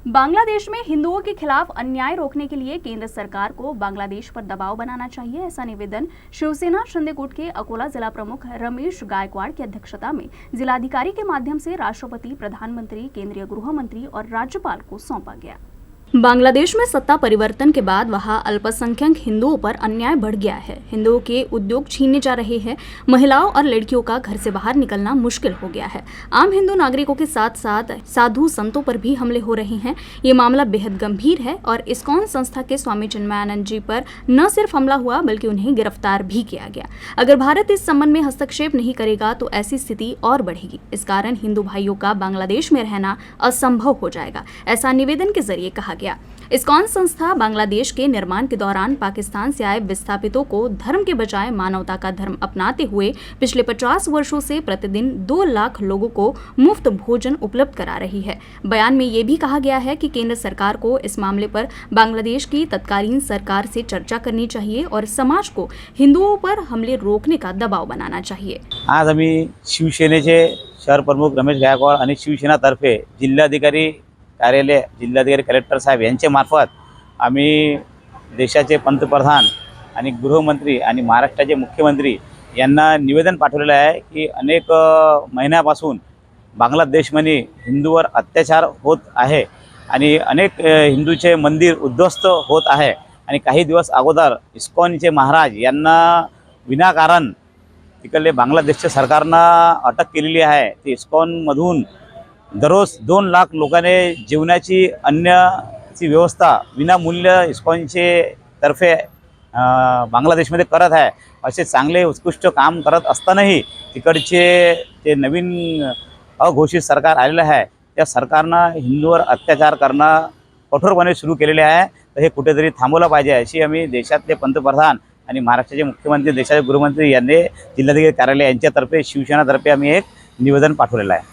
बांग्लादेश में हिंदुओं के खिलाफ अन्याय रोकने के लिए केंद्र सरकार को बांग्लादेश पर दबाव बनाना चाहिए। ऐसा निवेदन शिवसेना शिंदे गुट के अकोला जिला प्रमुख रमेश गायकवाड़ की अध्यक्षता में जिलाधिकारी के माध्यम से राष्ट्रपति, प्रधानमंत्री, केंद्रीय गृह मंत्री और राज्यपाल को सौंपा गया। बांग्लादेश में सत्ता परिवर्तन के बाद वहां अल्पसंख्यक हिंदुओं पर अन्याय बढ़ गया है। हिंदुओं के उद्योग छीने जा रहे हैं। महिलाओं और लड़कियों का घर से बाहर निकलना मुश्किल हो गया है। आम हिंदू नागरिकों के साथ साथ साधु संतों पर भी हमले हो रहे हैं। ये मामला बेहद गंभीर है और इस्कॉन संस्था के स्वामी चिन्मयानंद जी पर न सिर्फ हमला हुआ बल्कि उन्हें गिरफ्तार भी किया गया। अगर भारत इस संबंध में हस्तक्षेप नहीं करेगा तो ऐसी स्थिति और बढ़ेगी। इस कारण हिंदू भाइयों का बांग्लादेश में रहना असंभव हो जाएगा, ऐसा निवेदन के जरिए कहा गया। इस्कॉन संस्था बांग्लादेश के निर्माण के दौरान पाकिस्तान से आए विस्थापितों को धर्म के बजाय मानवता का धर्म अपनाते हुए पिछले 50 वर्षों से प्रतिदिन 2 लाख लोगों को मुफ्त भोजन उपलब्ध करा रही है। बयान में ये भी कहा गया है कि केंद्र सरकार को इस मामले पर बांग्लादेश की तत्कालीन सरकार से चर्चा करनी चाहिए और समाज को हिंदुओं पर हमले रोकने का दबाव बनाना चाहिए। आज आम्ही शिवसेनेचे शहर प्रमुख रमेश गायकवाड आणि शिवसेनातर्फे जिल्हाधिकारी कार्यालय, जिल्हाधिकारी कलेक्टर साहेब यांच्या मार्फत आम्ही देशाचे पंतप्रधान आणि गृहमंत्री आणि महाराष्ट्राचे मुख्यमंत्री यांना निवेदन पाठवलेलं आहे की अनेक महिन्यापासून बांगलादेशमध्ये हिंदूवर अत्याचार होत आहे आणि अनेक हिंदूचे मंदिर उद्ध्वस्त होत आहे आणि काही दिवस अगोदर इस्कॉनचे महाराज यांना विनाकारण तिकडले बांगलादेशच्या सरकारनं अटक केलेली आहे। ते इस्कॉनमधून दररोज 2 लाख लोकांनी जेवणाची अन्नाची व्यवस्था विनामूल्य इस्कॉनचे तर्फे बांगलादेशमध्ये करत आहे। असे चांगले उत्कृष्ट काम करत असतानाही तिकडचे जे नवीन अघोषित सरकार आलेलं आहे त्या सरकारनं हिंदूवर अत्याचार करणं कठोरपणे सुरू केलेले आहे। तर हे कुठेतरी थांबवलं पाहिजे अशी आम्ही देशातले पंतप्रधान आणि महाराष्ट्राचे मुख्यमंत्री, देशाचे गृहमंत्री यांनी जिल्हाधिकारी कार्यालय यांच्यातर्फे शिवसेनातर्फे आम्ही एक निवेदन पाठवलेलं आहे।